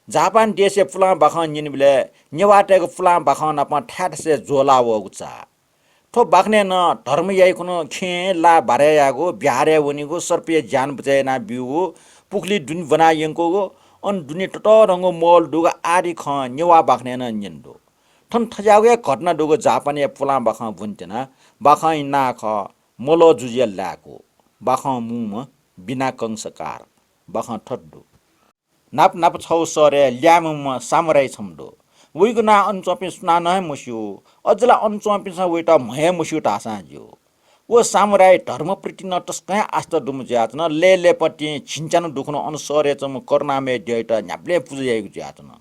Japan देशे फुला बाखान जिनबले नेवाटेको फुला बाखान अपन ठाट से जोला वगुचा थो बाखने न धर्म याइकुनो खे ला बारे यागो बिहारे वनिगो सर्पे ज्यान बचाइना बिउ पुखली दुन बनायंको गो अन दुनि टट रंगो मोल दुगा आरी ख नेवा बाखने न निन्दो थन थजागे घटना दुगो जापानी फुला बाखा बुन्तेना बाखा ना ख मोलो जुजिया लाको बाखा मुम बिना कंसकार बाखा ठड्डु नाप नाप छौ सरे ल्याम सामराई छम्दो वइगो ना अनचपे सुना नहे मुस्यु अजला अनचपे छ वेटा महे मुस्यु टासा जो वो सामराई धर्म प्रति न टस्कै आस्था दुम ज्यात न ले पति छिन्चानु दुखन अनुसरे चम करनामे डेटा न्याप्ले पुजेको ज्यात न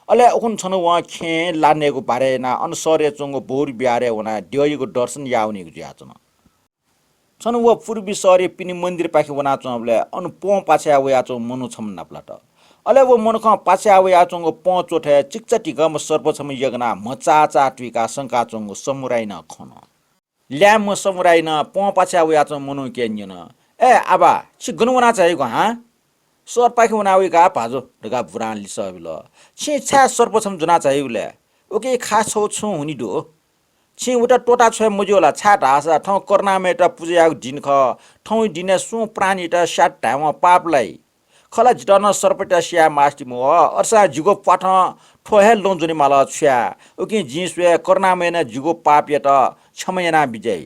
अले उखुन छन वा खे लानेको बारे ना अनुसरे चंगो बोर बिहारे वना देयको दर्शन याउनेको ज्यात न छन वो पूर्वी सरे पिनि मन्दिर पाखे वना चमले अनु पो पाछे आवया च मनु छम नाप्लाट अले वो मनख पाछे आवया चंगो पो चोठे चिक्चा टिकम सर्प छम यगना मचा चाटविका शंका चंगो समुराई न खन ल्याम समुराई न पो पाछे आवया च मनु केन्यन ए आबा छि गनुवना चाहिको हा सर पाखे वनावी का भाजो ढगा बुरान लिसबिल छि छा सर्प छम जुना चाहिउले ओके खास छौ छु हुनी दो छि उटा टोटा छ मुजोला छाट आसा ठौ कर्नामेटा पुजेको दिन ख ठौ दिने सु प्राणीटा सात टाइम पापलाई खला जिटन सर्पटा स्या मास्ति मो अर्सा जिगो पाठ ठोहे लोंजुनी माला छ्या ओके जिसवे कर्नामेना जिगो पापयटा छमयना बिजय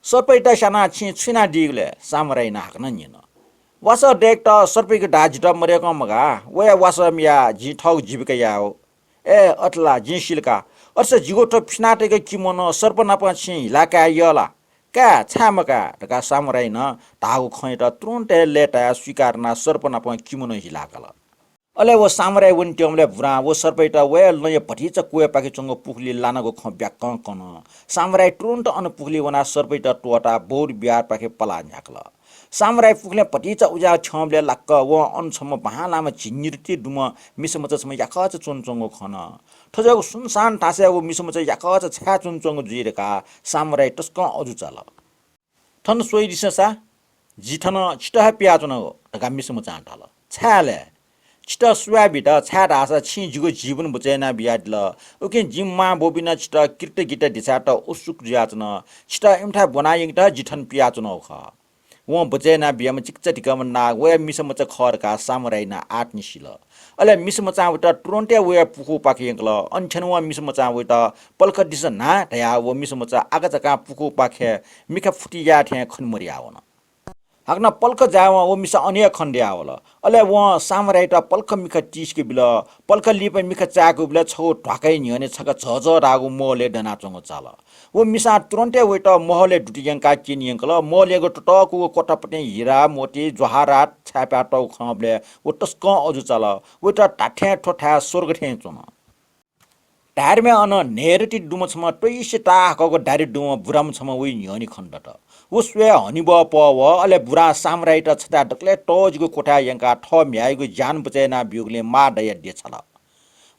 सर्पटा साना छि छिना दिगले सामराई नाकन निन वास डेक्ट सर्पको डाजिट मरेको मगा वे वास मिया जि ठौ जीविका याओ ए अटला जि सिलका अर्स जिगो ठ फिनाटेको किमोनो सर्प नप छि लाका यला का छामका ढका सामराई न धागो खैट तुरन्ते लेटा स्वीकारना सर्प नप किमोनो हिलाकल अले वो सामराई वन ट्यमले भुरा वो सर्पैटा वे लय पठिच कुए पाके चंगो पुखली लानाको ख ब्याक कन सामराई तुरन्त अन पुखली वना सर्पैटा टोटा बोर बिहार पाके पला न्याकल सामराई पुखले पठिच उजा छमले लक्क वो अनसम बहालामा झिन्निरति दुम मिसमच छम याकच चोनचंगो खन ठजको सुनसान टासे वो मिसमच याकच छ्या चोनचंगो जुइरेका सामराई टस्क अजु चल ठन सोइ दिससा जिठन छिटह प्याचन ढका मिसमच आटाल छ्याले छिट सुवा बिट छ्याट आसा छि जिगो जीवन बचेना बियाडल ओके जिममा बोबिना छिट किर्त गिट दिसाट उसुक ज्याचन छिट इमठा बनाइंगट जिठन पियाचन ख वो बचेना बियाम चिक्च टिकम ना वे मिसमच खरका सामराइना आट निसिल अले मिसमचा उटा तुरन्ते वे पुखु पाखियंगल अनछन व मिसमचा उटा पल्क दिस ना दया वो मिसमचा आगचका पुखु पाखे मिखा फुटिया थे खनमरिया वन हाक्न पल्क जावा ओ मिसा अनिय खण्डिया होला अले व सामराइटा पल्क मिखा टिसके बिल पल्क लिप मिखा चाको बिल छौ ढाकै निहने छक झझ रागु मोले डना चंगो चाल वो मिसा तुरन्ते वेट मोहले डुटियंका किनियंकल मोलेगो टटकु कोटपटे हिरा मोती जवाहरात छापाटौ खबले वो टस्क अजु चाल वेट टाठे ठोठा स्वर्ग थे चुन टारमे अन नेरटी डुम छम टोइसे टाकको डारी डुम बुराम छम उइ निहनी खण्डट उसवे हनिब पव अले बुरा सामराइट छटा डक्ले टोजको कोठा यंका ठ म्याइको जान बचेना बिउगले मा दया दे छला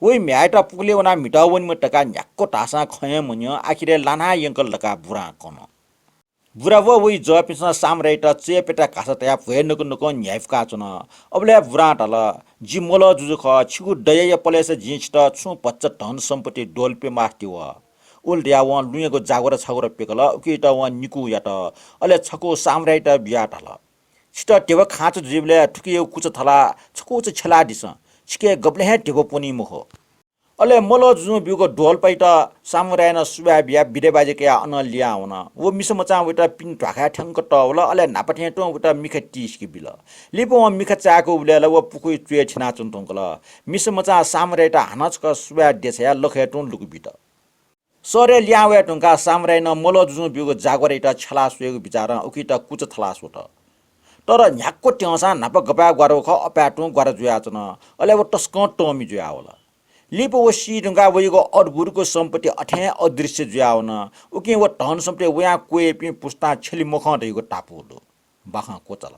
ओइ म्याइटा पुगले वना मिटावन म टका न्याक्को टासा खय मुन्य आखिरे लाना यंकल लका बुरा कन बुरा व ओइ जपिस सामराइट चेपेटा कासतया भएनको नको न्याइफका चुन अबले बुरा टल जिमोल जुजु ख छिगु दया पलेस जिंचट छु 25 टन सम्पत्ति डोल्पे मास्ति व उल्डिया व लुयको जागोर छगोर पेकल उकिटा व निकु याट अले छको सामराइट बिया टल छिट टेव खाँचो जीवले ठुकियो कुच थला छको छ छला दिस छिके गब्ले हे टेव पनि मुखो अले मोलो जुजु बिउको ढोल पाइट सामराइन सुबा बिया बिडे बाजे के अन लिया हुन वो मिसमचा उटा पिन ढाका ठंक टवल अले नापठे टो उटा मिख टिस के बिल लिपो मिख चाको उलेल वो पुकुइ चुए छिना चुन्तंकल मिसमचा सामराइट हानचक सुबा देछया लखे टो लुकु बिट सरे ल्यावे टुंका सामराइन मोलो जुजु बिउको जागोरेटा छला सुएको विचार उकिटा कुच थला सोट तर न्याक्को ट्यासा नाप गपा गरो ख अप्याटु गर जुयाचन अले वो टस्क टोमी जुया होला लिपो वो सिडुंगा वइको अद्भुतको सम्पत्ति अठे अदृश्य जुयाउन उकि वो टन सम्पत्ति वया कोए पि पुस्ता छेली मुख दैको टापु बाखा कोचल